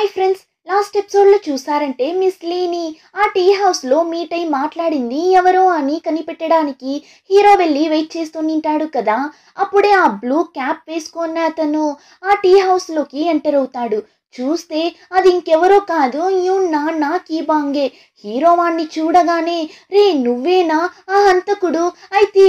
Hi friends, last ఎపిసోడ్లో చూసారంటే miss లీని ఆ టీ హౌస్లో మీట్ అయి మాట్లాడింది ఎవరో అని కనిపెట్టడానికి హీరో వెళ్ళి వెయిట్ చేస్తూ నింటాడు కదా. అప్పుడే ఆ బ్లూ క్యాప్ వేసుకున్న అతను ఆ టీ హౌస్లోకి ఎంటర్ అవుతాడు. చూస్తే అది ఇంకెవరో కాదు, నాన్న కీబాంగే. హీరో వాణ్ణి చూడగానే, రే నువ్వేనా ఆ హంతకుడు? అయితే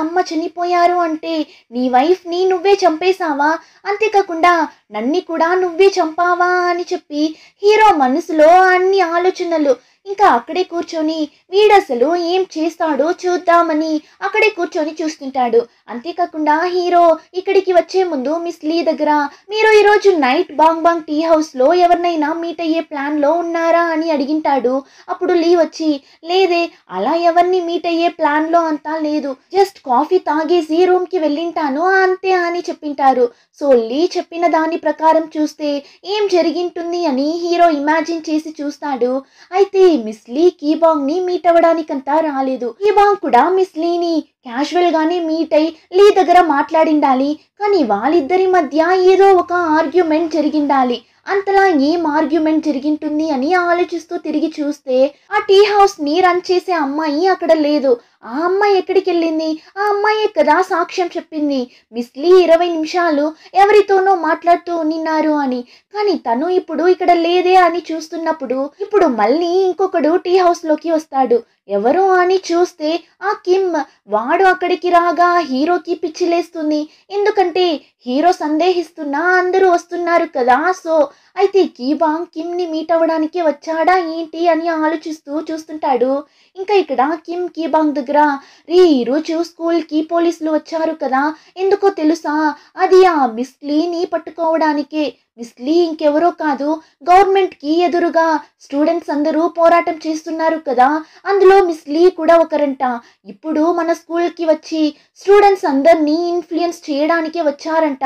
అమ్మ చనిపోయారు అంటే నీ వైఫ్ని నువ్వే చంపేశావా? అంతేకాకుండా నన్ని కూడా నువ్వే చంపావా అని చెప్పి హీరో మనసులో అన్ని ఆలోచనలు. ఇంకా అక్కడే కూర్చొని వీడసలు ఏం చేస్తాడో చూద్దామని అక్కడే కూర్చొని చూస్తుంటాడు. అంతేకాకుండా హీరో ఇక్కడికి వచ్చే ముందు మిస్ లీ దగ్గర, మీరు ఈరోజు నైట్ బాంగ్ బాంగ్ టీ హౌస్లో ఎవరినైనా మీట్ అయ్యే ప్లాన్లో ఉన్నారా అని అడిగింటాడు. అప్పుడు లీ వచ్చి, లేదే అలా ఎవరిని మీట్ అయ్యే ప్లాన్లో అంతా లేదు, జస్ట్ కాఫీ తాగేసి రూమ్కి వెళ్ళింటాను అంతే అని చెప్పింటారు. సో లీ చెప్పిన దాని ప్రకారం చూస్తే ఏం జరిగింటుంది అని హీరో ఇమాజిన్ చేసి చూస్తాడు. అయితే మిస్ లీ కీబాంగ్ ని మీట్ అవ్వడానికంతా రాలేదు. కీబాంగ్ కూడా మిస్ లీని క్యాజువల్ గానే మీట్ అయి లీ దగ్గర మాట్లాడిండాలి. కానీ వాళ్ళిద్దరి మధ్య ఏదో ఒక ఆర్గ్యుమెంట్ జరిగిండాలి. అంతలా ఏం ఆర్గ్యుమెంట్ జరిగింటుంది అని ఆలోచిస్తూ తిరిగి చూస్తే ఆ టీ హౌస్ ని రన్ చేసే అమ్మాయి అక్కడ లేదు. ఆ అమ్మాయి ఎక్కడికి వెళ్ళింది? ఆ అమ్మాయే కదా సాక్ష్యం చెప్పింది మిస్ లీ 20 నిమిషాలు ఎవరితోనో మాట్లాడుతూ ఉన్నారు అని. కానీ తను ఇప్పుడు ఇక్కడ లేదే అని చూస్తున్నప్పుడు ఇప్పుడు మళ్ళీ ఇంకొకడు టీ హౌస్ లోకి వస్తాడు. ఎవరు అని చూస్తే ఆ కిమ్. వాడు అక్కడికి రాగా హీరోకి పిచ్చిలేస్తుంది. ఎందుకంటే హీరో సందేహిస్తున్నా అందరూ వస్తున్నారు కదా. సో అయితే కీబాంగ్ కిమ్ ని మీట్ అవ్వడానికి వచ్చాడా ఏంటి అని ఆలోచిస్తూ చూస్తుంటాడు. ఇంకా ఇక్కడ కిమ్ కీబాంగ్ దగ్గర, రే ఈరోజు స్కూల్కి పోలీసులు వచ్చారు కదా, ఎందుకో తెలుసా? అది ఆ మిస్ లీని పట్టుకోవడానికే. మిస్ లీ ఇంకెవరో కాదు, గవర్నమెంట్కి ఎదురుగా స్టూడెంట్స్ అందరూ పోరాటం చేస్తున్నారు కదా, అందులో మిస్ లీ కూడా ఒకరంట. ఇప్పుడు మన స్కూల్కి వచ్చి స్టూడెంట్స్ అందరినీ ఇన్ఫ్లుయెన్స్ చేయడానికే వచ్చారంట.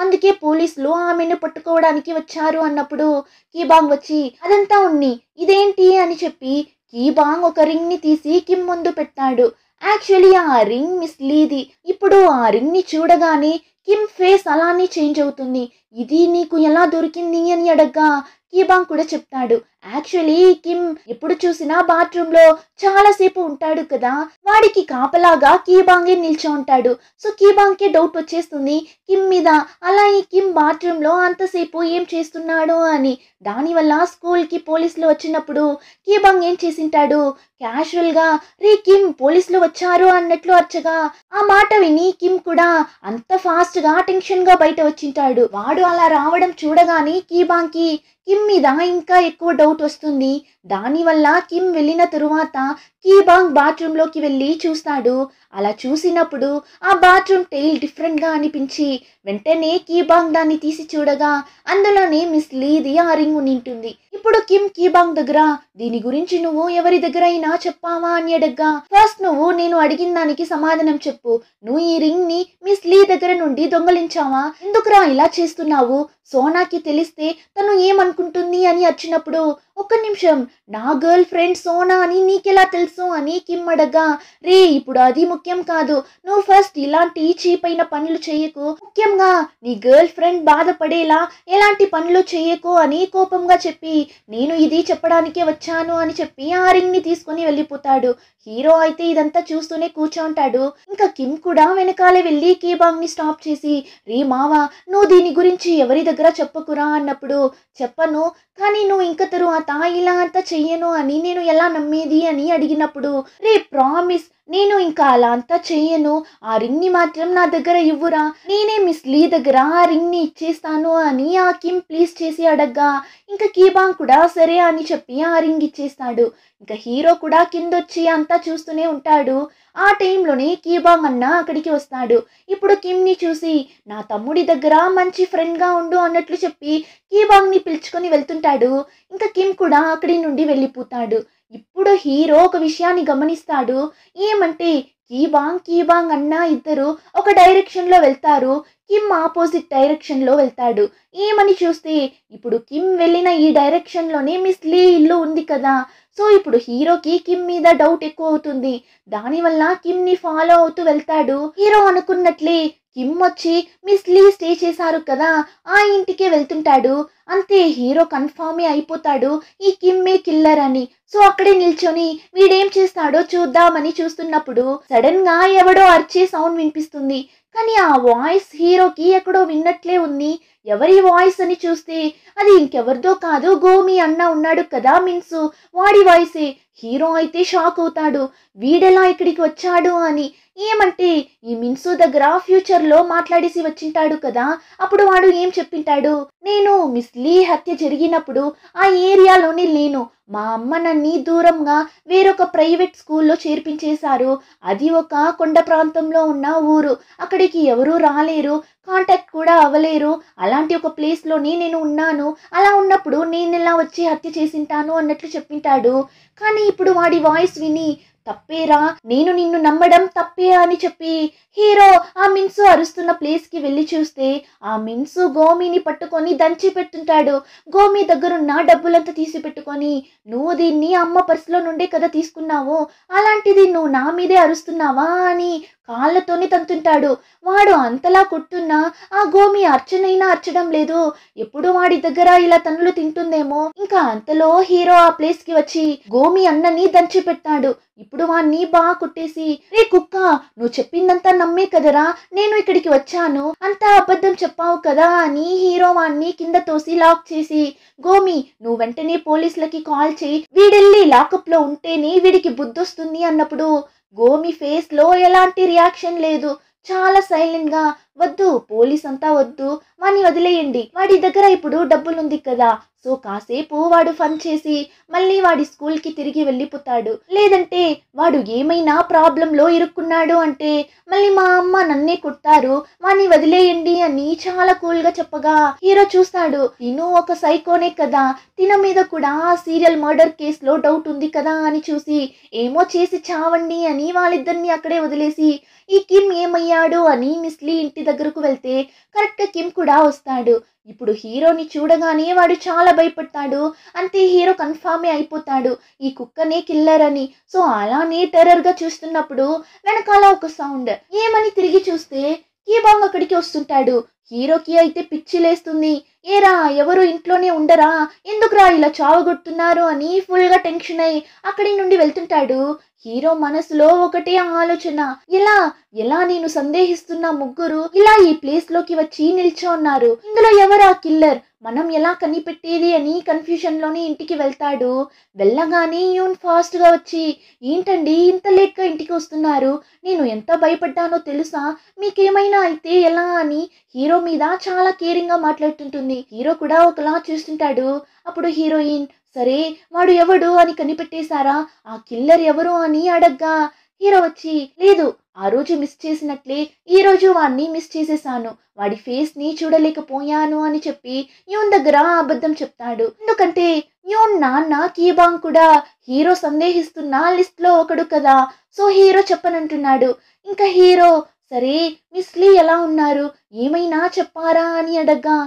అందుకే పోలీసులు ఆమెను పట్టుకోవడానికి వచ్చారు అన్నప్పుడు కీబాంగ్ వచ్చి, అదంతా ఉన్ని ఇదేంటి అని చెప్పి కీబాంగ్ ఒక రింగ్ ని తీసి కిమ్ ముందు పెట్టాడు. యాక్చువల్లీ ఆ రింగ్ మిస్ లీది. ఇప్పుడు ఆ రింగ్ ని చూడగానే కిమ్ ఫేస్ అలానే చేంజ్ అవుతుంది. ఇది నీకు ఎలా దొరికింది అని అడగ్గా కీబాంగ్ కూడా చెప్తాడు. యాక్చువల్లీ కిమ్ ఎప్పుడు చూసినా బాత్రూమ్ లో చాలాసేపు ఉంటాడు కదా, వాడికి కాపలాగా కీబాంగే నిల్చో ఉంటాడు. సో కీబాంగ్ కి డౌట్ వచ్చేస్తుంది కిమ్ మీద, అలా ఈ కిమ్ బాత్రూమ్ లో అంతసేపు ఏం చేస్తున్నాడు అని. దానివల్ల స్కూల్ కి పోలీసులు వచ్చినప్పుడు కీబాంగ్ ఏం చేసింటాడు, క్యాజువల్ గా రే కిమ్ పోలీసులు వచ్చారు అన్నట్లు అర్చగా ఆ మాట విని కిమ్ కూడా అంత ఫాస్ట్ గా టెన్షన్ గా బయట వచ్చింటాడు. వాడు అలా రావడం చూడగానే కీబాంగ్ కి కిమ్ మీద ఇంకా ఎక్కువ డౌట్ వస్తుంది. దానివల్ల కిమ్ వెళ్ళిన తరువాత కీబాంగ్ బాత్రూమ్ లోకి వెళ్ళి చూస్తాడు. అలా చూసినప్పుడు ఆ బాత్రూమ్ టైల్ డిఫరెంట్ గా అనిపించి వెంటనే కీబాంగ్ దాన్ని తీసి చూడగా అందులోనే మిస్ లీది ఆ రింగ్ నింటుంది. ఇప్పుడు కిమ్ కీబాంగ్ దగ్గర, దీని గురించి నువ్వు ఎవరి దగ్గర అయినా చెప్పావా అని అడగ్గా, ఫస్ట్ నువ్వు నేను అడిగిన దానికి సమాధానం చెప్పు. నువ్వు ఈ రింగ్ ని మిస్ లీ దగ్గర నుండి దొంగలించావా? ఎందుకురా ఇలా చేస్తున్నావు? సోనాకి తెలిస్తే తను ఏమనుకుంటుంది అని వచ్చినప్పుడు, ఒక్క నిమిషం, నా గర్ల్ ఫ్రెండ్ సోనా అని నీకెలా తెలుసు అని కిమ్ అడగ్గా, రే ఇప్పుడు అది ముఖ్యం కాదు, నువ్వు ఫస్ట్ ఇలాంటి చీప్ అయిన పనులు చేయకు, ముఖ్యంగా నీ గర్ల్ ఫ్రెండ్ బాధపడేలా ఎలాంటి పనులు చేయకు అని కోపంగా చెప్పి, నేను ఇది చెప్పడానికే వచ్చాను అని చెప్పి ఆ రింగ్ ని తీసుకుని వెళ్ళిపోతాడు. హీరో అయితే ఇదంతా చూస్తూనే కూర్చోంటాడు. ఇంకా కిమ్ కూడా వెనకాలే వెళ్ళి కీబాంగ్ ని స్టాప్ చేసి, రే మావా నువ్వు దీని గురించి ఎవరి దగ్గర చెప్పకురా అన్నప్పుడు, చెప్పను కానీ నువ్వు ఇంక తరువాత ఇలా అంతా చెయ్యను అని నేను ఎలా నమ్మేది అని అడిగినప్పుడు, రే ప్రామిస్ నేను ఇంకా అలా అంతా చెయ్యను, ఆ రింగ్ ని మాత్రం నా దగ్గర ఇవ్వురా, నేనే మిస్ లీ దగ్గర ఆ రింగ్ ని ఇచ్చేస్తాను అని ఆ కిమ్ ప్లీజ్ చేసి అడగ్గా ఇంకా కీబాంగ్ కూడా సరే అని చెప్పి ఆ రింగ్ ఇచ్చేస్తాడు. ఇంకా హీరో కూడా కిందొచ్చి అంతా చూస్తూనే ఉంటాడు. ఆ టైంలోనే కీబాంగ్ అన్న అక్కడికి వస్తాడు. ఇప్పుడు కిమ్ ని చూసి, నా తమ్ముడి దగ్గర మంచి ఫ్రెండ్ గా ఉండు అన్నట్లు చెప్పి కీబాంగ్ ని పిలుచుకొని వెళ్తుంటాడు. ఇంకా కిమ్ కూడా అక్కడి నుండి వెళ్ళిపోతాడు. ఇప్పుడు హీరో ఒక విషయాన్ని గమనిస్తాడు. ఏమంటే కీబాంగ్ అన్న ఇద్దరు ఒక డైరెక్షన్ లో వెళ్తారు, కిమ్ ఆపోజిట్ డైరెక్షన్ లో వెళ్తాడు. ఏమని చూస్తే ఇప్పుడు కిమ్ వెళ్ళిన ఈ డైరెక్షన్ లోనే మిస్ లీ ఇల్లు ఉంది కదా. సో ఇప్పుడు హీరోకి కిమ్ మీద డౌట్ ఎక్కువ అవుతుంది. దానివల్ల కిమ్ ని ఫాలో అవుతూ వెళ్తాడు. హీరో అనుకున్నట్లే కిమ్ వచ్చి మిస్ లీ స్టే చేశారు కదా ఆ ఇంటికే వెళ్తుంటాడు. అంతే హీరో కన్ఫామే అయిపోతాడు ఈ కిమ్మే కిల్లర్ అని. సో అక్కడే నిల్చొని వీడేం చేస్తాడో చూద్దామని చూస్తున్నప్పుడు సడన్ గా ఎవడో అరిచే సౌండ్ వినిపిస్తుంది. కానీ ఆ వాయిస్ హీరోకి ఎక్కడో విన్నట్లే ఉంది. ఎవరి వాయిస్ అని చూస్తే అది ఇంకెవరిదో కాదు, గోమి అన్న ఉన్నాడు కదా మిన్సు, వాడి వాయిసే. హీరో అయితే షాక్ అవుతాడు, వీడెలా ఇక్కడికి వచ్చాడు అని. ఏమంటే ఈ మిన్సు దగ్గర ఫ్యూచర్ లో మాట్లాడేసి వచ్చింటాడు కదా, అప్పుడు వాడు ఏం చెప్పింటాడు, నేను మిస్ లీ హత్య జరిగినప్పుడు ఆ ఏరియాలోనే లేను, మా అమ్మ నన్ను దూరంగా వేరొక ప్రైవేట్ స్కూల్లో చేర్పించేశారు. అది ఒక కొండ ప్రాంతంలో ఉన్న ఊరు, అక్కడికి ఎవరూ రాలేరు, కాంటాక్ట్ కూడా అవ్వలేరు, అలాంటి ఒక ప్లేస్లోనే నేను ఉన్నాను. అలా ఉన్నప్పుడు నేను ఎలా వచ్చి హత్య చేసింటాను అన్నట్లు చెప్పింటాడు. కానీ ఇప్పుడు వాడి వాయిస్ విని తప్పేరా, నేను నిన్ను నమ్మడం తప్పే అని చెప్పి హీరో ఆ మిన్సు అరుస్తున్న ప్లేస్ కి వెళ్ళి చూస్తే ఆ మిన్సు గోమిని పట్టుకొని దంచి పెట్టుంటాడు. గోమి దగ్గరున్న డబ్బులంతా తీసి పెట్టుకొని, నువ్వు దీన్ని అమ్మ పర్సులో నుండే కదా తీసుకున్నావు, అలాంటిది నువ్వు నా మీదే అరుస్తున్నావా అని కాళ్ళతోనే తంతుంటాడు. వాడు అంతలా కొట్టున్నా ఆ గోమి అర్చనైనా అర్చడం లేదు. ఎప్పుడు వాడి దగ్గర ఇలా తన్నులు తింటుందేమో. ఇంకా అంతలో హీరో ఆ ప్లేస్ కి వచ్చి గోమి అన్నని దంచి పెట్టాడు. ఇప్పుడు వాణ్ణి బాగా కొట్టేసి, రే కుక్క, నువ్వు చెప్పిందంతా నమ్మే కదరా నేను ఇక్కడికి వచ్చాను, అంతా అబద్ధం చెప్పావు కదా అని హీరో వాణ్ణి కింద తోసి లాక్ చేసి, గోమి నువ్వు వెంటనే పోలీసులకి కాల్ చేయి, వీడెళ్ళి లాకప్ లో ఉంటేనే వీడికి బుద్ధొస్తుంది అన్నప్పుడు గోమి ఫేస్ లో ఎలాంటి రియాక్షన్ లేదు. చాలా సైలెంట్ గా, వద్దు పోలీస్ అంతా వద్దు, వాణ్ణి వదిలేయండి, వాడి దగ్గర ఇప్పుడు డబ్బులుంది కదా, సో కాసేపు వాడు ఫన్ చేసి మళ్ళీ వాడి స్కూల్ కి తిరిగి వెళ్ళిపోతాడు. లేదంటే వాడు ఏమైనా ప్రాబ్లంలో ఇరుక్కున్నాడు అంటే మళ్ళీ మా అమ్మ నన్నే కొట్టారు, వాణ్ణి వదిలేయండి అని చాలా కూల్ గా చెప్పగా హీరో చూస్తాడు, తిను ఒక సైకోనే కదా, తిన మీద కూడా సీరియల్ మర్డర్ కేసులో డౌట్ ఉంది కదా అని చూసి ఏమో చేసి చావండి అని వాళ్ళిద్దరిని అక్కడే వదిలేసి ఈ కిమ్ ఏమయ్యాడు అని మిస్ లీ ఇంటి దగ్గరకు వెళ్తే కరెక్ట్ గా కిమ్ కూడా వస్తాడు. ఇప్పుడు హీరోని చూడగానే వాడు చాలా భయపడతాడు. అంతే హీరో కన్ఫామే అయిపోతాడు ఈ కుక్కనే కిల్లర్ అని. సో అలానే టెర్రర్ గా చూస్తున్నప్పుడు వెనకాల ఒక సౌండ్, ఏమని తిరిగి చూస్తే కీబాంగ్ అక్కడికి వస్తుంటాడు. హీరోకి అయితే పిచ్చి లేస్తుంది. ఏరా ఎవరు ఇంట్లోనే ఉండరా, ఎందుకురా ఇలా చావగొడుతున్నారు అని ఫుల్ గా టెన్షన్ అయి అక్కడి నుండి వెళ్తుంటాడు. హీరో మనసులో ఒకటే ఆలోచన, ఎలా ఎలా నేను సందేహిస్తున్న ముగ్గురు ఇలా ఈ ప్లేస్ లోకి వచ్చి నిల్చోన్నారు, ఇందులో ఎవరా కిల్లర్, మనం ఎలా కనిపెట్టేది అని కన్ఫ్యూజన్ లోనే ఇంటికి వెళ్తాడు. వెళ్ళగానే యూన్ ఫాస్ట్ గా వచ్చి, ఏంటండి ఇంత లేట్ గా ఇంటికి వస్తున్నారు, నేను ఎంత భయపడ్డానో తెలుసా, మీకేమైనా అయితే ఎలా అని హీరో మీద చాలా కేరింగ్ గా మాట్లాడుతుంటుంది. హీరో కూడా ఒకలా చూస్తుంటాడు. అప్పుడు హీరోయిన్, సరే వాడు ఎవడు అని కనిపెట్టేశారా, ఆ కిల్లర్ ఎవరు అని అడగ్గా హీరో వచ్చి, లేదు ఆ రోజు మిస్ చేసినట్లే ఈ రోజు వాడిని మిస్ చేసేసాను, వాడి ఫేస్ ని చూడలేకపోయాను అని చెప్పి యూన్ దగ్గర అబద్ధం చెప్తాడు. ఎందుకంటే యూన్ నాన్న కీబాంగ్ కూడా హీరో సందేహిస్తున్న లిస్ట్ లో ఒకడు కదా, సో హీరో చెప్పనంటున్నాడు. ఇంకా హీరో, సరే మిస్ లీ ఎలా ఉన్నారు, ఏమైనా చెప్పారా అని అడగ్గా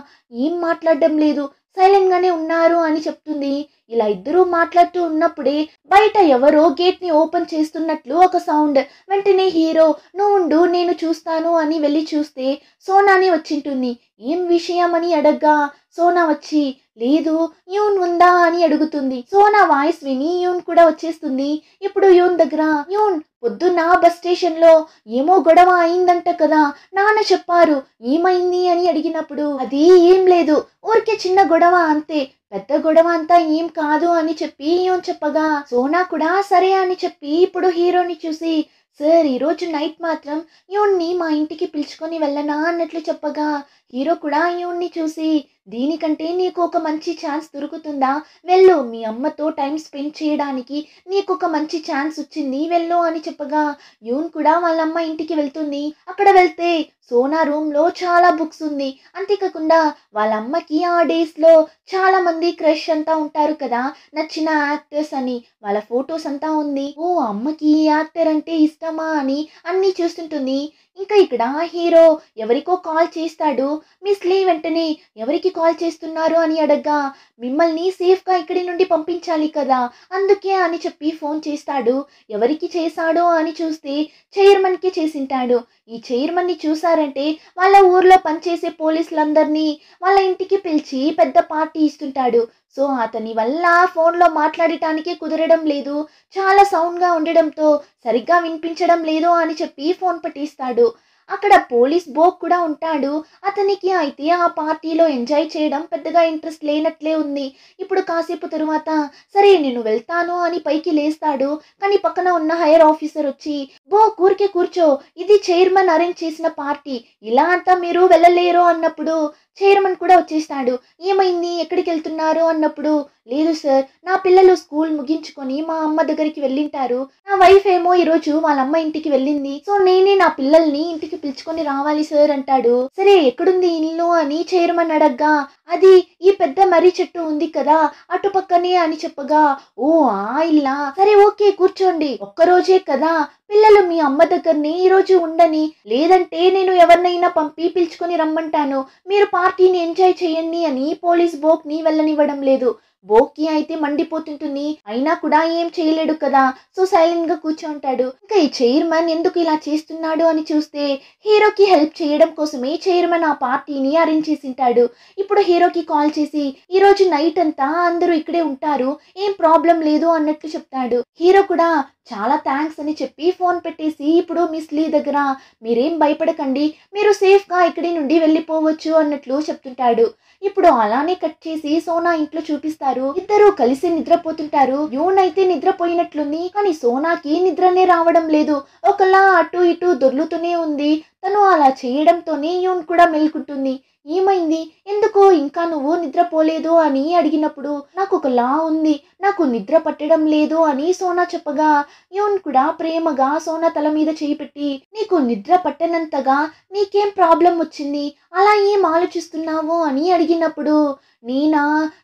ఏం మాట్లాడడం లేదు, సైలెంట్ గానే ఉన్నారు అని చెప్తుంది. ఇలా ఇద్దరూ మాట్లాడుతూ ఉన్నప్పుడే బయట ఎవరో గేట్ ని ఓపెన్ చేస్తున్నట్లు ఒక సౌండ్. వెంటనే హీరో, నువ్వుండు నేను చూస్తాను అని వెళ్ళి చూస్తే సోనాని వచ్చింటుంది. ఏం విషయం అని అడగ్గా సోనా వచ్చి, లేదు యూన్ ఉందా అని అడుగుతుంది. సోనా వాయిస్ విని యూన్ కూడా వచ్చేస్తుంది. ఇప్పుడు యూన్ దగ్గర, యూన్ పొద్దున్న బస్ స్టేషన్ లో ఏమో గొడవ అయిందంట కదా, నాన్న చెప్పారు, ఏమైంది అని అడిగినప్పుడు అది ఏం లేదు, ఊరికే చిన్న గొడవ అంతే, పెద్ద గొడవ అంతా ఏం కాదు అని చెప్పి యూన్ చెప్పగా సోనా కూడా సరే అని చెప్పి ఇప్పుడు హీరోని చూసి, సార్ ఈరోజు నైట్ మాత్రం యూన్ని మా ఇంటికి పిలుచుకొని వెళ్ళనా అన్నట్లు చెప్పగా హీరో కూడా యూన్ని చూసి, దీనికంటే నీకు ఒక మంచి ఛాన్స్ దొరుకుతుందా, వెళ్ళు, మీ అమ్మతో టైం స్పెండ్ చేయడానికి నీకు ఒక మంచి ఛాన్స్ వచ్చింది, వెళ్ళు అని చెప్పగా యూన్ కూడా వాళ్ళమ్మ ఇంటికి వెళ్తుంది. అక్కడ వెళ్తే సోనా రూమ్ లో చాలా బుక్స్ ఉంది. అంతేకాకుండా వాళ్ళ అమ్మకి ఆ డేస్ లో చాలా మంది క్రష్ అంతా ఉంటారు కదా, నచ్చిన యాక్టర్స్ అని, వాళ్ళ ఫొటోస్ అంతా ఉంది. ఓ అమ్మకి ఈ యాక్టర్ అంటే ఇష్టమా అని అన్ని చూస్తుంటుంది. ఇంకా ఇక్కడ హీరో ఎవరికో కాల్ చేస్తాడు. మిస్ లీ వెంటనే ఎవరికి కాల్ చేస్తున్నారు అని అడగ్గా మిమ్మల్ని సేఫ్ గా ఇక్కడి నుండి పంపించాలి కదా, అందుకే అని చెప్పి ఫోన్ చేస్తాడు. ఎవరికి చేశాడో అని చూస్తే చైర్మన్ కి చేసింటాడు. ఈ చైర్మన్ ని చూసారంటే వాళ్ళ ఊర్లో పనిచేసే పోలీసులందరినీ వాళ్ళ ఇంటికి పిలిచి పెద్ద పార్టీ ఇస్తుంటాడు. సో అతని వల్ల ఫోన్లో మాట్లాడటానికి కుదరడం లేదు. చాలా సౌండ్గా ఉండడంతో సరిగ్గా వినిపించడం లేదు అని చెప్పి ఫోన్ పెట్టిస్తాడు. అక్కడ పోలీస్ బోక్ కూడా ఉంటాడు. అతనికి అయితే ఆ పార్టీలో ఎంజాయ్ చేయడం పెద్దగా ఇంట్రెస్ట్ లేనట్లే ఉంది. ఇప్పుడు కాసేపు తరువాత సరే నేను వెళ్తాను అని పైకి లేస్తాడు. కానీ పక్కన ఉన్న హైయర్ ఆఫీసర్ వచ్చి బోక్ ఊరికే కూర్చో, ఇది చైర్మన్ అరేంజ్ చేసిన పార్టీ, ఇలా అంతా మీరు వెళ్ళలేరు అన్నప్పుడు చైర్మన్ కూడా వచ్చేస్తాడు. ఏమైంది, ఎక్కడికి వెళ్తున్నారు అన్నప్పుడు లేదు సార్, నా పిల్లలు స్కూల్ ముగించుకొని మా అమ్మ దగ్గరికి వెళ్ళింటారు. నా వైఫ్ ఏమో ఈరోజు వాళ్ళ అమ్మ ఇంటికి వెళ్ళింది. సో నేనే నా పిల్లల్ని ఇంటికి పిలుచుకొని రావాలి సార్ అంటాడు. సరే ఎక్కడుంది ఇల్లు అని చైర్మన్ అడగ్గా అది ఈ పెద్ద మర్రి చెట్టు ఉంది కదా అటు పక్కనే అని చెప్పగా ఓ ఆ ఇల్లా, సరే ఓకే కూర్చోండి, ఒక్కరోజే కదా పిల్లలు మీ అమ్మ దగ్గరనే ఈరోజు ఉండని, లేదంటే నేను ఎవరినైనా పంపి పిలుచుకొని రమ్మంటాను, మీరు పార్టీని ఎంజాయ్ చేయండి అని పోలీస్ బోక్ ని వెళ్ళనివ్వడం లేదు. బోక్కి అయితే మండిపోతుంటుంది. అయినా కూడా ఏం చేయలేడు కదా, సో సైలెంట్ గా కూర్చుంటాడు. ఇంకా ఈ చైర్మన్ ఎందుకు ఇలా చేస్తున్నాడు అని చూస్తే హీరోకి హెల్ప్ చేయడం కోసమే చైర్మన్ ఆ పార్టీని అరేంజ్ చేసింటాడు. ఇప్పుడు హీరోకి కాల్ చేసి ఈ రోజు నైట్ అంతా అందరూ ఇక్కడే ఉంటారు, ఏం ప్రాబ్లం లేదు అన్నట్లు చెప్తాడు. హీరో కూడా చాలా థ్యాంక్స్ అని చెప్పి ఫోన్ పెట్టేసి ఇప్పుడు మిస్ లీ దగ్గర మీరేం భయపడకండి, మీరు సేఫ్ గా ఇక్కడి నుండి వెళ్ళిపోవచ్చు అన్నట్లు చెప్తుంటాడు. ఇప్పుడు అలానే కట్ చేసి సోనా ఇంట్లో చూపిస్తారు. ఇద్దరు కలిసి నిద్రపోతుంటారు. యూన్ అయితే నిద్రపోయినట్లుంది, కానీ సోనాకి నిద్రనే రావడం లేదు. ఒకలా అటు ఇటు దొర్లుతూనే ఉంది. తను అలా చేయడంతోనే యూన్ కూడా మేల్కుంటుంది. ఏమైంది, ఎందుకు ఇంకా నువ్వు నిద్రపోలేదు అని అడిగినప్పుడు నాకు ఒకలా ఉంది, నాకు నిద్ర పట్టడం లేదు అని సోనా చెప్పగా యూన్ కూడా ప్రేమగా సోనా తల మీద చేయి పెట్టి నీకు నిద్ర పట్టనంతగా నీకేం ప్రాబ్లం వచ్చింది, అలా ఏం ఆలోచిస్తున్నావు అని అడిగినప్పుడు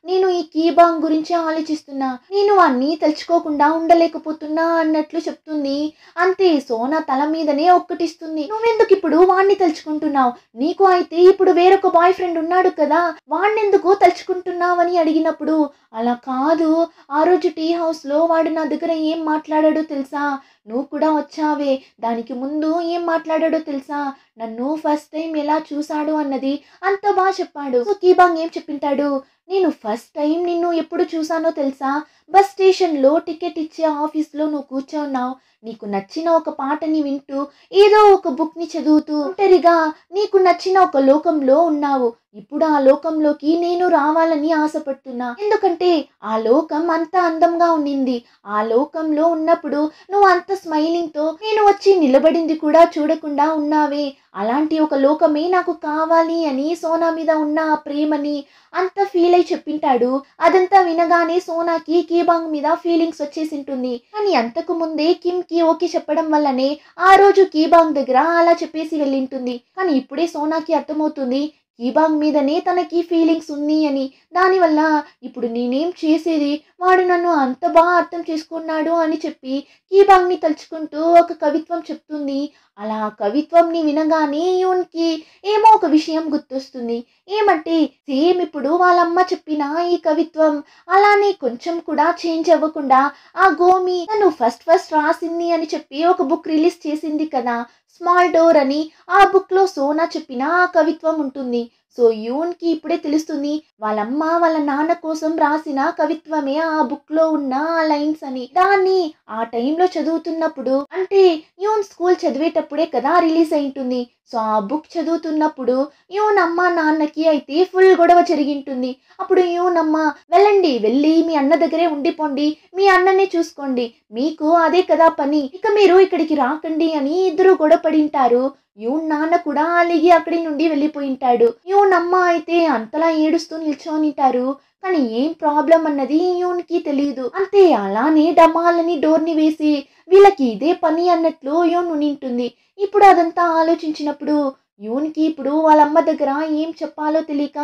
నేను ఈ కీబాంగ్ గురించి ఆలోచిస్తున్నా, నేను అన్నీ తలుచుకోకుండా ఉండలేకపోతున్నా అన్నట్లు చెప్తుంది. అంతే సోనా తల మీదనే ఒక్కటిస్తుంది. నువ్వెందుకు ఇప్పుడు వాణ్ణి తలుచుకుంటున్నావు, నీకు అయితే ఇప్పుడు వేరొక బాయ్ ఫ్రెండ్ ఉన్నాడు కదా, వాణ్ణెందుకు తలుచుకుంటున్నావని అడిగినప్పుడు అలా కాదు, ఆ రోజు టీ హౌస్ లో వాడు నా దగ్గర ఏం మాట్లాడాడో తెలుసా, నువ్వు కూడా వచ్చావే, దానికి ముందు ఏం మాట్లాడాడో తెలుసా, నన్ను ఫస్ట్ టైం ఎలా చూశాడు అన్నది అంత బాగా చెప్పాడు. సో కీబాంగ్ ఏం చెప్పింటాడు, నేను ఫస్ట్ టైం నిన్ను ఎప్పుడు చూసానో తెలుసా, బస్ స్టేషన్ లో టికెట్ ఇచ్చే ఆఫీస్ లో నువ్వు కూర్చున్నావు, నీకు నచ్చిన ఒక పాటని వింటూ ఏదో ఒక బుక్ ని చదువుతూ ఒంటరిగా నీకు నచ్చిన ఒక లోకంలో ఉన్నావు. ఇప్పుడు ఆ లోకంలోకి నేను రావాలని ఆశపడుతున్నా, ఎందుకంటే ఆ లోకం అంత అందంగా ఉండింది. ఆ లోకంలో ఉన్నప్పుడు నువ్వు అంత స్మైలింగ్ తో నేను వచ్చి నిలబడింది కూడా చూడకుండా ఉన్నావే, అలాంటి ఒక లోకమే నాకు కావాలి అని సోనా మీద ఉన్న ఆ ప్రేమని అంత ఫీల్ అయి చెప్పింటాడు. అదంతా వినగానే సోనాకి కీబాంగ్ మీద ఫీలింగ్స్ వచ్చేసింటుంది. కానీ అంతకు ముందే కిమ్ కి ఓకే చెప్పడం వల్లనే ఆ రోజు కీబాంగ్ దగ్గర అలా చెప్పేసి వెళ్ళింటుంది. కానీ ఇప్పుడే సోనాకి అర్థమవుతుంది కీబాంగ్ మీదనే తనకి ఫీలింగ్స్ ఉంది అని. దానివల్ల ఇప్పుడు నేనేం చేసేది, వాడు నన్ను అంత బాగా అర్థం చేసుకున్నాడు అని చెప్పి కీబాంగ్ని తలుచుకుంటూ ఒక కవిత్వం చెప్తుంది. అలా కవిత్వంని వినగానే యూన్కి ఏమో ఒక విషయం గుర్తొస్తుంది. ఏమంటే సేమ్ ఇప్పుడు వాళ్ళమ్మ చెప్పిన ఈ కవిత్వం అలానే కొంచెం కూడా చేంజ్ అవ్వకుండా ఆ గోమి తను ఫస్ట్ రాసింది అని చెప్పి ఒక బుక్ రిలీజ్ చేసింది కదా, స్మాల్ డోర్ అని. ఆ బుక్ లో సోనా చెప్పిన ఆ కవిత్వం ఉంటుంది. సో యూన్ కి ఇప్పుడే తెలుస్తుంది వాళ్ళమ్మ వాళ్ళ నాన్న కోసం రాసిన కవిత్వమే ఆ బుక్ లో ఉన్న ఆ లైన్స్ అని. దాన్ని ఆ టైంలో చదువుతున్నప్పుడు అంటే యూన్ స్కూల్ చదివేటప్పుడే కదా రిలీజ్ అయింటుంది. సో ఆ బుక్ చదువుతున్నప్పుడు యూన్ అమ్మ నాన్నకి అయితే ఫుల్ గొడవ జరిగింటుంది. అప్పుడు యూన్ అమ్మ వెళ్ళండి, వెళ్ళి మీ అన్న దగ్గరే ఉండిపోండి, మీ అన్ననే చూసుకోండి, మీకు అదే కదా పని, ఇక మీరు ఇక్కడికి రాకండి అని ఇద్దరు గొడవ పడింటారు. యూన్ నాన్న కూడా అలిగి అక్కడి నుండి వెళ్ళిపోయింటాడు. యూన్ అమ్మ అయితే అంతలా ఏడుస్తూ నిల్చొనింటారు. కానీ ఏం ప్రాబ్లం అన్నది యూన్ కి తెలియదు. అంతే అలానే డమాలని డోర్ని వేసి వీళ్ళకి ఇదే పని అన్నట్లు యూన్ ఉనింటుంది. ఇప్పుడు అదంతా ఆలోచించినప్పుడు యూన్ కి ఇప్పుడు వాళ్ళ అమ్మ దగ్గర ఏం చెప్పాలో తెలియక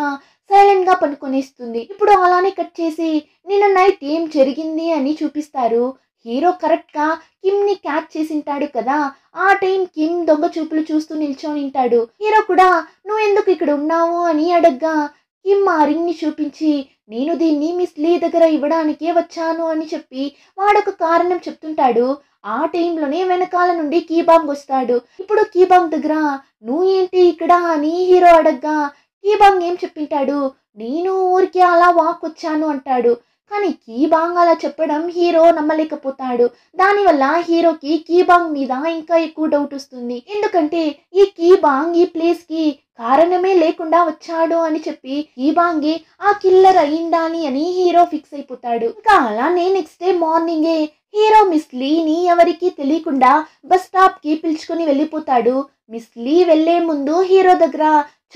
సైలెంట్ గా పనుకొనేస్తుంది. ఇప్పుడు అలానే కట్ చేసి నిన్న నైట్ ఏం జరిగింది అని చూపిస్తారు. హీరో కరెక్ట్ గా కిమ్ ని క్యాచ్ చేసింటాడు కదా, ఆ టైం కిమ్ దొంగ చూపులు చూస్తూ నిల్చొని ఉంటాడు. హీరో కూడా నువ్వెందుకు ఇక్కడ ఉన్నావు అని అడగ్గా కిమ్ ఆ రింగ్ ని చూపించి నేను దీన్ని మిస్ లీ దగ్గర ఇవ్వడానికే వచ్చాను అని చెప్పి వాడొక కారణం చెప్తుంటాడు. ఆ టైంలోనే వెనకాల నుండి కీబాంగ్ వస్తాడు. ఇప్పుడు కీబాంగ్ దగ్గర నువ్వు ఏంటి ఇక్కడ అని హీరో అడగ్గా కీబాంగ్ ఏం చెప్పింటాడు, నేను ఊరికే అలా వాక్ వచ్చాను అంటాడు. కానీ కీబాంగ్ అలా చెప్పడం హీరో నమ్మలేకపోతాడు. దానివల్ల హీరోకి కీబాంగ్ మీద ఇంకా ఎక్కువ డౌట్ వస్తుంది. ఎందుకంటే ఈ కీబాంగ్ ఈ ప్లేస్ కి కారణమే లేకుండా వచ్చాడు అని చెప్పి కీబాంగే ఆ కిల్లర్ అయిండాలి అని హీరో ఫిక్స్ అయిపోతాడు. ఇంకా అలానే నెక్స్ట్ డే మార్నింగే హీరో మిస్ లీని ఎవరికి తెలియకుండా బస్ స్టాప్ కి పిలుచుకుని వెళ్ళిపోతాడు. మిస్ లీ వెళ్లే ముందు హీరో దగ్గర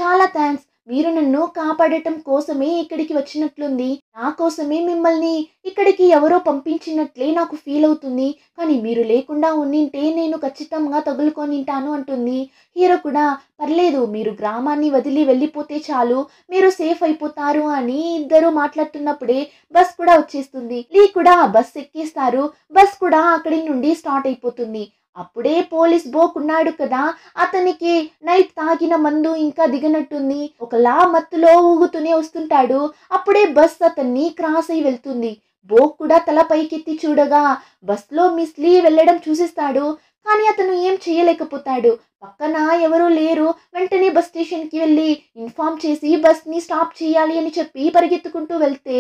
చాలా థ్యాంక్స్, మీరు నన్ను కాపాడటం కోసమే ఇక్కడికి వచ్చినట్లుంది, నా కోసమే మిమ్మల్ని ఇక్కడికి ఎవరో పంపించినట్లే నాకు ఫీల్ అవుతుంది, కానీ మీరు లేకుండా ఉండింటే నేను ఖచ్చితంగా తగులుకొనింటాను అంటుంది. హీరో కూడా పర్లేదు, మీరు గ్రామాన్ని వదిలి వెళ్ళిపోతే చాలు, మీరు సేఫ్ అయిపోతారు అని ఇద్దరు మాట్లాడుతున్నప్పుడే బస్ కూడా వచ్చేస్తుంది. లీ కూడా బస్ ఎక్కేస్తారు. బస్ కూడా అక్కడి నుండి స్టార్ట్ అయిపోతుంది. అప్పుడే పోలీస్ బోక్ ఉన్నాడు కదా, అతనికి నైట్ తాగిన మందు ఇంకా దిగనట్టుంది. ఒకలా మత్తులో ఊగుతూనే వస్తుంటాడు. అప్పుడే బస్ అతన్ని క్రాస్ అయి వెళ్తుంది. బోక్ కూడా తల పైకెత్తి చూడగా బస్ లో మిస్ లీ వెళ్ళడం చూసిస్తాడు. కానీ అతను ఏం చేయలేకపోతాడు. పక్కన ఎవరూ లేరు. వెంటనే బస్ స్టేషన్ కి వెళ్ళి ఇన్ఫార్మ్ చేసి బస్ ని స్టాప్ చేయాలి అని చెప్పి పరిగెత్తుకుంటూ వెళ్తే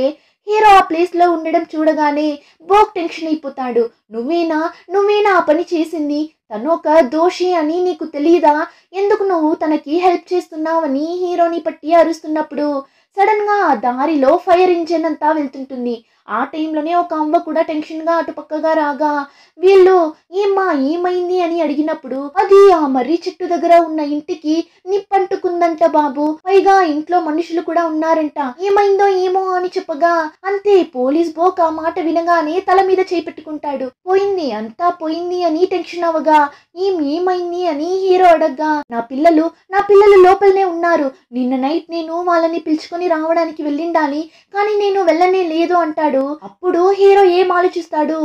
హీరో ఆ ప్లేస్ లో ఉండడం చూడగానే బోక్ టెన్షన్ అయిపోతాడు. నువ్వేనా ఆ పని చేసింది? తను ఒక దోషి అని నీకు తెలియదా? ఎందుకు నువ్వు తనకి హెల్ప్ చేస్తున్నావని హీరోని పట్టి అరుస్తున్నప్పుడు సడన్ గా ఆ దారిలో ఫైర్ ఇంజిన్ అంతా వెళ్తుంటుంది. ఆ టైంలోనే ఒక అవ్వ కూడా టెన్షన్ గా అటుపక్కగా రాగా వీళ్ళు ఏమైంది అని అడిగినప్పుడు అది ఆ మర్రి చెట్టు దగ్గర ఉన్న ఇంటికి నిప్పంటుకుందంట బాబు, పైగా ఇంట్లో మనుషులు కూడా ఉన్నారంట, ఏమైందో ఏమో అని చెప్పగా అంతే పోలీస్ బోక్ ఆ మాట వినగానే తల మీద చేపెట్టుకుంటాడు. పోయింది అంతా పోయింది అని టెన్షన్ అవగా ఏమైంది అని హీరో అడగ్గా నా పిల్లలు లోపలనే ఉన్నారు, నిన్న నైట్ నేను వాళ్ళని పిలుచుకొని రావడానికి వెళ్ళిండాలి, కానీ నేను వెళ్ళనే లేదు అంటాడు. అప్పుడు హీరో ఏం ఆలోచిస్తాడు,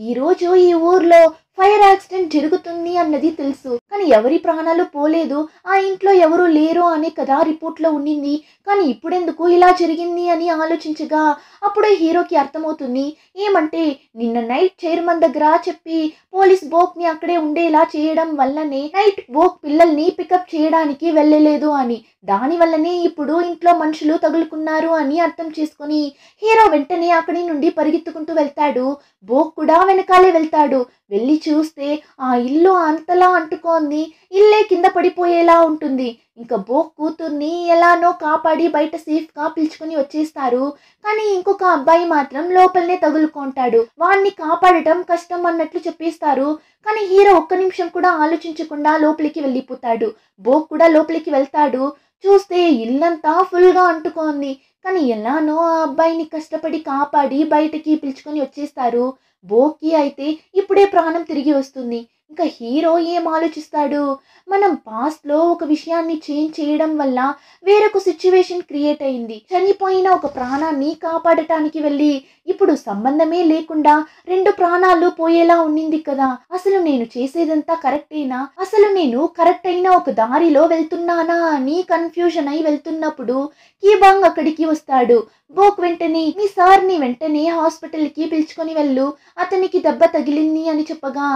ఈ రోజు ఈ ఊర్లో ఫైర్ యాక్సిడెంట్ జరుగుతుంది అన్నది తెలుసు, కానీ ఎవరి ప్రాణాలు పోలేదు, ఆ ఇంట్లో ఎవరు లేరు అనే కదా రిపోర్ట్ లో ఉండింది, కానీ ఇప్పుడెందుకు ఇలా జరిగింది అని ఆలోచించగా అప్పుడే హీరోకి అర్థమవుతుంది. ఏమంటే నిన్న నైట్ చైర్మన్ దగ్గర చెప్పి పోలీస్ బోక్ ని అక్కడే ఉండేలా చేయడం వల్లనే నైట్ బోక్ పిల్లల్ని పికప్ చేయడానికి వెళ్ళలేదు అని, దాని వల్లనే ఇప్పుడు ఇంట్లో మనుషులు తగులుకున్నారు అని అర్థం చేసుకుని హీరో వెంటనే అక్కడి నుండి పరిగెత్తుకుంటూ వెళ్తాడు. బోక్ కూడా వెనకాలే వెళ్తాడు. వెళ్ళి చూస్తే ఆ ఇల్లు అంతలా అంటుకోంది, ఇల్లే కింద పడిపోయేలా ఉంటుంది. ఇంకా బోక్ కూతుర్ని ఎలానో కాపాడి బయట సేఫ్ గా పిలుచుకుని వచ్చేస్తారు. కానీ ఇంకొక అబ్బాయి మాత్రం లోపలనే తగులుకుంటాడు. వాణ్ణి కాపాడటం కష్టం అన్నట్లు చెప్పేస్తారు. కానీ హీరో ఒక్క నిమిషం కూడా ఆలోచించకుండా లోపలికి వెళ్ళిపోతాడు. బోక్ కూడా లోపలికి వెళ్తాడు. చూస్తే ఇల్లంతా ఫుల్ గా అంటుకోంది. కానీ ఎలానో ఆ అబ్బాయిని కష్టపడి కాపాడి బయటకి పిలుచుకొని వచ్చేస్తారు. బోక్కి అయితే ఇప్పుడే ప్రాణం తిరిగి వస్తుంది. ఇంకా హీరో ఏం ఆలోచిస్తాడు, మనం పాస్ట్ లో ఒక విషయాన్ని చేంజ్ చేయడం వల్ల వేరొక సిచ్యువేషన్ క్రియేట్ అయింది, చనిపోయిన ఒక ప్రాణాన్ని కాపాడటానికి వెళ్ళి ఇప్పుడు సంబంధమే లేకుండా 2 ప్రాణాలు పోయేలా ఉండింది కదా, అసలు నేను చేసేదంతా కరెక్టేనా, అసలు నేను కరెక్ట్ అయిన ఒక దారిలో వెళ్తున్నానా అని కన్ఫ్యూజన్ అయి వెళ్తున్నప్పుడు కీబాంగ్ అక్కడికి వస్తాడు. బోక్ వెంటనే మీ సార్ని వెంటనే హాస్పిటల్ కి పిలుచుకొని వెళ్ళు, అతనికి దెబ్బ తగిలింది అని చెప్పగా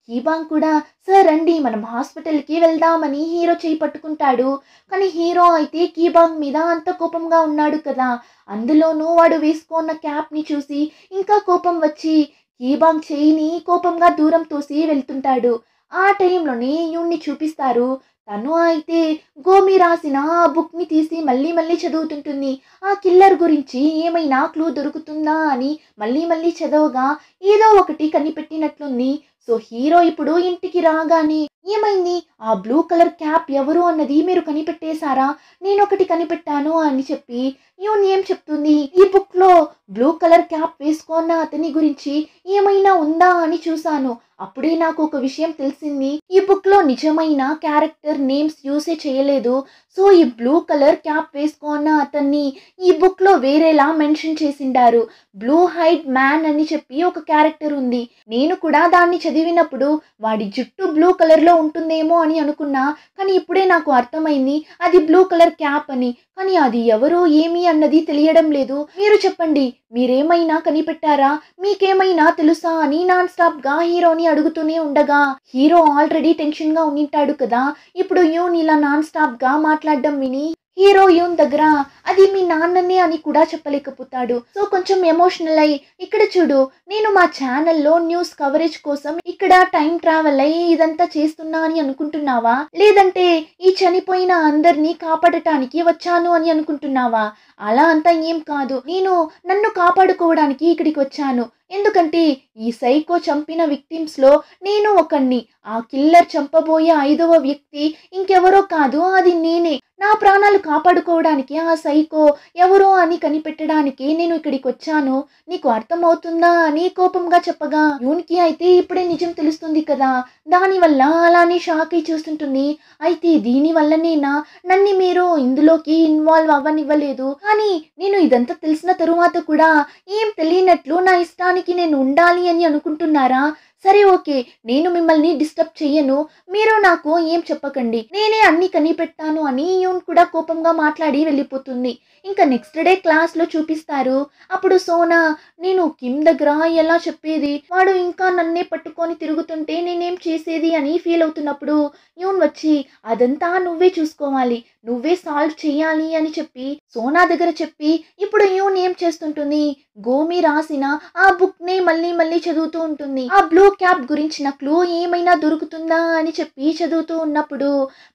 కీబాంగ్ కూడా సార్ రండి మనం హాస్పిటల్ కి వెళ్దామని హీరో చేయి పట్టుకుంటాడు. కానీ హీరో అయితే కీబాంగ్ మీద అంత కోపంగా ఉన్నాడు కదా, అందులోనూ వాడు వేసుకున్న క్యాప్ ని చూసి ఇంకా కోపం వచ్చి కీబాంగ్ చేయిని కోపంగా దూరం తోసి వెళ్తుంటాడు. ఆ టైంలోనే యూన్ని చూపిస్తారు. తను అయితే గోమి రాసిన ఆ బుక్ ని తీసి మళ్ళీ చదువుతుంటుంది. ఆ కిల్లర్ గురించి ఏమైనా క్లూ దొరుకుతుందా అని మళ్ళీ చదవగా ఏదో ఒకటి కనిపెట్టినట్లుంది. సో హీరో ఇప్పుడు ఇంటికి రాగానే ఏమైంది, ఆ బ్లూ కలర్ క్యాప్ ఎవరు అన్నది మీరు కనిపెట్టేశారా, నేను ఒకటి కనిపెట్టాను అని చెప్పి యూన్ ఏం చెప్తుంది, ఈ బుక్ లో బ్లూ కలర్ క్యాప్ వేసుకున్న అతని గురించి ఏమైనా ఉందా అని చూశాను, అప్పుడే నాకు ఒక విషయం తెలిసింది, ఈ బుక్లో నిజమైన క్యారెక్టర్ నేమ్స్ యూసే చేయలేదు. సో ఈ బ్లూ కలర్ క్యాప్ వేసుకున్న అతన్ని ఈ బుక్లో వేరేలా మెన్షన్ చేసిండారు. బ్లూ హైడ్ మ్యాన్ అని చెప్పి ఒక క్యారెక్టర్ ఉంది. నేను కూడా దాన్ని చదివినప్పుడు వాడి జుట్టు బ్లూ కలర్లో ఉంటుందేమో అని అనుకున్నా. కానీ ఇప్పుడే నాకు అర్థమైంది అది బ్లూ కలర్ క్యాప్ అని. కానీ అది ఎవరు ఏమి అన్నది తెలియడం లేదు. మీరు చెప్పండి, మీరేమైనా కనిపెట్టారా? మీకేమైనా తెలుసా అని నాన్ స్టాప్ గా హీరోని అడుగుతూనే ఉండగా హీరో ఆల్రెడీ టెన్షన్ గా ఉండింటాడు కదా. ఇప్పుడు యూన్ ఇలా నాన్ స్టాప్ గా మాట్లాడడం విని హీరో యూన్ దగ్గర అది మీ నాన్ననే అని కూడా చెప్పలేకపోతాడు. సో కొంచెం ఎమోషనల్ అయ్యి, ఇక్కడ చూడు, నేను మా ఛానల్లో న్యూస్ కవరేజ్ కోసం ఇక్కడ టైం ట్రావెల్ అయ్యి ఇదంతా చేస్తున్నా అని అనుకుంటున్నావా? లేదంటే ఈ చనిపోయిన అందరినీ కాపాడటానికి వచ్చాను అని అనుకుంటున్నావా? అలా అంతా ఏం కాదు. నేను నన్ను కాపాడుకోవడానికి ఇక్కడికి వచ్చాను. ఎందుకంటే ఈ సైకో చంపిన విక్టిమ్స్ లో నేను ఒకణ్ణి. ఆ కిల్లర్ చంపబోయే 5వ వ్యక్తి ఇంకెవరో కాదు, అది నేనే. నా ప్రాణాలు కాపాడుకోవడానికి ఆ సైకో ఎవరో అని కనిపెట్టడానికి నేను ఇక్కడికి వచ్చాను. నీకు అర్థమవుతుందా అని కోపంగా చెప్పగా యూన్కి అయితే ఇప్పుడే నిజం తెలుస్తుంది కదా. దానివల్ల అలానే షాక్ అయి చూస్తుంటుంది. అయితే దీనివల్లనేనా నన్ను మీరు ఇందులోకి ఇన్వాల్వ్ అవ్వనివ్వలేదు? కానీ నేను ఇదంతా తెలిసిన తరువాత కూడా ఏం తెలియనట్లు నా ఇష్టానికి నేను ఉండాలి అని అనుకుంటున్నారా? సరే ఓకే, నేను మిమ్మల్ని డిస్టర్బ్ చెయ్యను. మీరు నాకు ఏం చెప్పకండి, నేనే అన్ని కనిపెట్టాను అని యూన్ కూడా కోపంగా మాట్లాడి వెళ్ళిపోతుంది. ఇంకా నెక్స్ట్ డే క్లాస్లో చూపిస్తారు. అప్పుడు సోనా, నేను కిమ్ దగ్గర ఎలా చెప్పేది, వాడు ఇంకా నన్నే పట్టుకొని తిరుగుతుంటే నేనేం చేసేది అని ఫీల్ అవుతున్నప్పుడు యూన్ వచ్చి అదంతా నువ్వే చూసుకోవాలి, నువ్వే సాల్వ్ చేయాలి అని చెప్పి సోనా దగ్గర చెప్పి ఇప్పుడు యూన్ ఏం చేస్తుంటుంది, గోమి రాసిన ఆ బుక్ నే మళ్ళీ మళ్ళీ చదువుతూ ఉంటుంది. ఆ బ్లూ క్యాప్ గురించిన క్లూ ఏమైనా దొరుకుతుందా అని చెప్పి చదువుతూ ఉన్నప్పుడు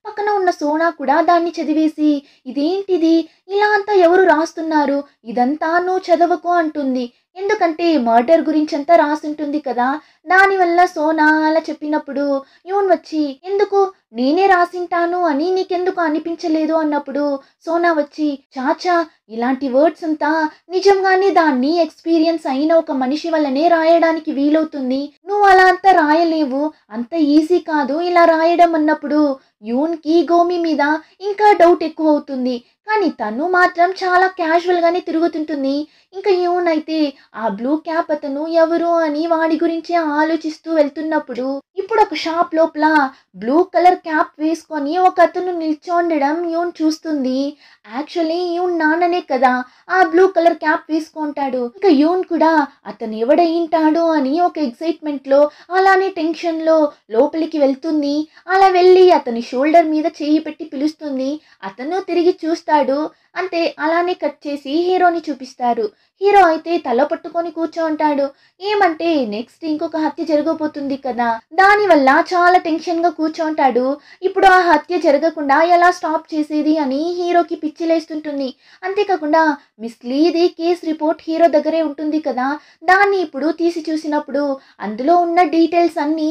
పక్కన ఉన్న సోనా కూడా దాన్ని చదివేసి ఇదేంటిది, ఇలా అంతా ఎవరు రాస్తున్నారు, ఇదంతా నువ్వు చదవకు అంటుంది. ఎందుకంటే మర్డర్ గురించి అంతా రాసింటుంది కదా. దానివల్ల సోనా అలా చెప్పినప్పుడు యూన్ వచ్చి ఎందుకు నేనే రాసింటాను అని నీకెందుకు అనిపించలేదు అన్నప్పుడు సోనా వచ్చి చాచా, ఇలాంటి వర్డ్స్ అంతా నిజంగానే దాన్ని ఎక్స్పీరియన్స్ అయిన ఒక మనిషి వల్లనే రాయడానికి వీలవుతుంది. నువ్వు అలా అంతా రాయలేవు, అంత ఈజీ కాదు ఇలా రాయడం అన్నప్పుడు యూన్కి గోమి మీద ఇంకా డౌట్ ఎక్కువ అవుతుంది. కానీ తను మాత్రం చాలా క్యాజువల్ గానే తిరుగుతుంటుంది. ఇంకా యూన్ అయితే ఆ బ్లూ క్యాప్ అతను ఎవరు అని వాడి గురించి ఆలోచిస్తూ వెళ్తున్నప్పుడు ఇప్పుడు ఒక షాప్ లోపల బ్లూ కలర్ క్యాప్ వేసుకొని ఒక అతను నిల్చోండడం యూన్ చూస్తుంది. యాక్చువల్లీ యూన్ నాన్ననే కదా ఆ బ్లూ కలర్ క్యాప్ వేసుకుంటాడు. ఇంకా యూన్ కూడా అతను ఎవడయింటాడు అని ఒక ఎక్సైట్మెంట్ లో అలానే టెన్షన్ లో లోపలికి వెళ్తుంది. అలా వెళ్ళి అతని షోల్డర్ మీద చెయ్యి పెట్టి పిలుస్తుంది. అతను తిరిగి చూస్తాడు. అంతే, అలానే కట్ చేసి హీరోని చూపిస్తారు. హీరో అయితే తల పట్టుకొని కూర్చోంటాడు. ఏమంటే నెక్స్ట్ ఇంకొక హత్య జరగబోతుంది కదా, దానివల్ల చాలా టెన్షన్ గా కూర్చోంటాడు. ఇప్పుడు ఆ హత్య జరగకుండా ఎలా స్టాప్ చేసేది అని హీరోకి పిచ్చిలేస్తుంటుంది. అంతేకాకుండా మిస్ లీది కేస్ రిపోర్ట్ హీరో దగ్గరే ఉంటుంది కదా, దాన్ని ఇప్పుడు తీసి చూసినప్పుడు అందులో ఉన్న డీటెయిల్స్ అన్నీ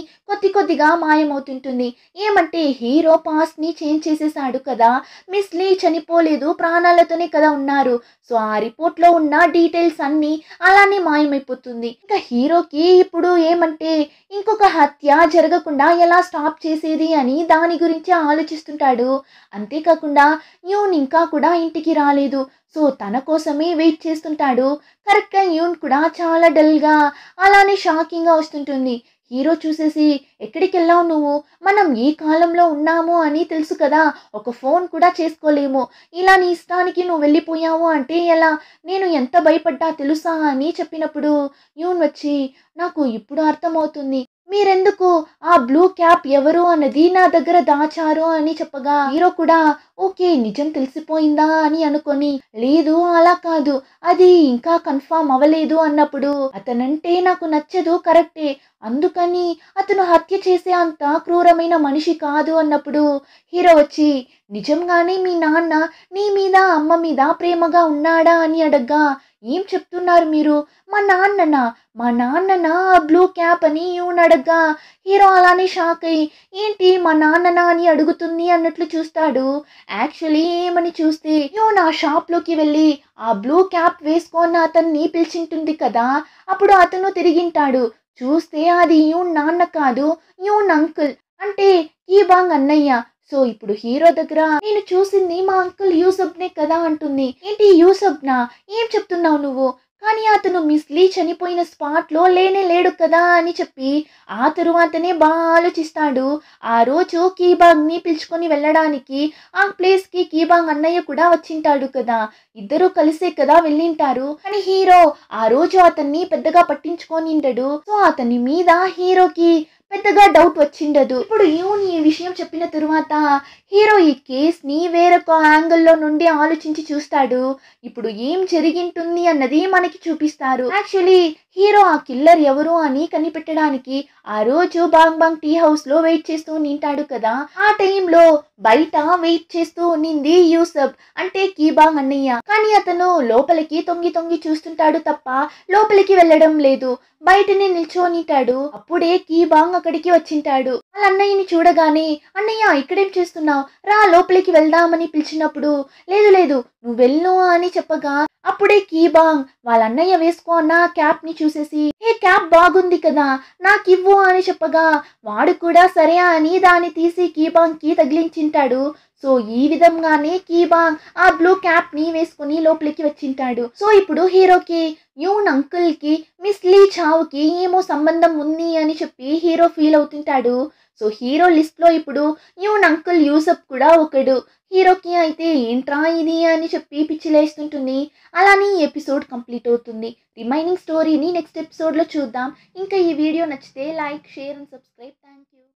కొద్దిగా మాయమవుతుంటుంది. ఏమంటే హీరో పాస్ట్ ని చేంజ్ చేసేసాడు కదా, మిస్ లీ చనిపోలేదు, ప్రాణాలతోనే కదా ఉన్నారు. సో ఆ రిపోర్ట్ లో ఉన్న డీటెయిల్స్ అన్నీ అలానే మాయమైపోతుంది. ఇంకా హీరోకి ఇప్పుడు ఏమంటే ఇంకొక హత్య జరగకుండా ఎలా స్టాప్ చేసేది అని దాని గురించి ఆలోచిస్తుంటాడు. అంతేకాకుండా యూన్ ఇంకా కూడా ఇంటికి రాలేదు. సో తన కోసమే వెయిట్ చేస్తుంటాడు. కరెక్ట్గా యూన్ కూడా చాలా డల్గా అలానే షాకింగ్గా వస్తుంటుంది. హీరో చూసేసి ఎక్కడికి వెళ్ళావు నువ్వు, మనం ఏ కాలంలో ఉన్నాము అని తెలుసు కదా, ఒక ఫోన్ కూడా చేసుకోలేము, ఇలా నీ ఇష్టానికి నువ్వు వెళ్ళిపోయావు అంటే ఎలా, నేను ఎంత భయపడ్డా తెలుసా అని చెప్పినప్పుడు యూన్ వచ్చి నాకు ఇప్పుడు అర్థమవుతుంది, మీరెందుకు ఆ బ్లూ క్యాప్ ఎవరు అన్నది నా దగ్గర దాచారు అని చెప్పగా హీరో కూడా ఓకే నిజం తెలిసిపోయిందా అని అనుకొని లేదు అలా కాదు, అది ఇంకా కన్ఫామ్ అవ్వలేదు అన్నప్పుడు అతనంటే నాకు నచ్చదు కరెక్టే, అందుకని అతను హత్య చేసే అంత క్రూరమైన మనిషి కాదు అన్నప్పుడు హీరో వచ్చి నిజంగానే మీ నాన్న నీ మీద అమ్మ మీద ప్రేమగా ఉన్నాడా అని అడగ్గా ఏం చెప్తున్నారు మీరు, మా నాన్ననా బ్లూ క్యాప్ అని యూన్ అడగ్గా హీరో అలానే షాక్ అయ్యి ఏంటి మా నాన్ననా అని అడుగుతుంది అన్నట్లు చూస్తాడు. యాక్చువల్లీ ఏమని చూస్తే యూన్ ఆ షాప్లోకి వెళ్ళి ఆ బ్లూ క్యాప్ వేసుకొని అతన్ని పిలిచింటుంది కదా, అప్పుడు అతను తిరిగింటాడు. చూస్తే అది యూన్ నాన్న కాదు, యూన్ అంకుల్. అంటే కీబాంగ్ అన్నయ్య. సో ఇప్పుడు హీరో దగ్గర నేను చూసింది మా అంకుల్ యూసఫ్నే కదా అంటుంది. ఏంటి యూసఫ్నా? ఏం చెప్తున్నావు నువ్వు? కానీ అతను మిస్ లీ చనిపోయిన స్పాట్లో లేనే లేడు కదా అని చెప్పి ఆ తరువాతనే బాగా ఆలోచిస్తాడు. ఆ రోజు కీబాంగ్ని పిలుచుకొని వెళ్ళడానికి ఆ ప్లేస్కి కీబాంగ్ అన్నయ్య కూడా వచ్చింటాడు కదా. ఇద్దరూ కలిసే కదా వెళ్ళింటారు. కానీ హీరో ఆ రోజు అతన్ని పెద్దగా పట్టించుకోనిండడు. సో అతని మీద హీరోకి పెద్దగా డౌట్ వచ్చిండదు. ఇప్పుడు యూన్ ఈ విషయం చెప్పిన తరువాత హీరో ఈ కేస్ని వేరొక యాంగిల్లో నుండి ఆలోచించి చూస్తాడు. ఇప్పుడు ఏం జరిగింటుంది అన్నది మనకి చూపిస్తారు. యాక్చువల్లీ హీరో ఆ కిల్లర్ ఎవరు అని కనిపెట్టడానికి ఆ రోజు బాంగ్ బాంగ్ టీ హౌస్ లో వెయిట్ చేస్తూ నింటాడు కదా. ఆ టైంలో బయట వెయిట్ చేస్తూ ఉన్నింది యూసఫ్, అంటే కీబాంగ్ అన్నయ్య. కానీ అతను లోపలికి తొంగి తొంగి చూస్తుంటాడు తప్ప లోపలికి వెళ్ళడం లేదు. బయటనే నిల్చోనిటాడు. అప్పుడే కీబాంగ్ అక్కడికి వచ్చింటాడు. వాళ్ళ అన్నయ్యని చూడగానే అన్నయ్య ఇక్కడేం చేస్తున్నావు, రా లోపలికి వెళ్దామని పిలిచినప్పుడు లేదు లేదు నువ్వు వెళ్ళు అని చెప్పగా అప్పుడే కీబాంగ్ వాళ్ళ అన్నయ్య వేసుకో అన్న క్యాప్ ని చూసేసి ఏ క్యాప్ బాగుంది కదా నాకివ్వు అని చెప్పగా వాడు కూడా సరే అని దాన్ని తీసి కీబాంగ్ కి తగిలించింటాడు. సో ఈ విధంగానే కీబాంగ్ ఆ బ్లూ క్యాప్ ని వేసుకుని లోపలికి వచ్చింటాడు. సో ఇప్పుడు హీరోకి యూన్ అంకుల్ కి మిస్ లీ చావుకి ఏమో సంబంధం ఉంది అని చెప్పి హీరో ఫీల్ అవుతుంటాడు. సో హీరో లిస్ట్ లో ఇప్పుడు యూన్ అంకుల్ యూసఫ్ కూడా ఒకడు. హీరోకి అయితే ఏంట్రా ఇది అని చెప్పి పిచ్చిలేస్తుంటుంది. అలానే ఈ ఎపిసోడ్ కంప్లీట్ అవుతుంది. రిమైనింగ్ స్టోరీని నెక్స్ట్ ఎపిసోడ్లో చూద్దాం. ఇంకా ఈ వీడియో నచ్చితే like, share and subscribe. Thank you.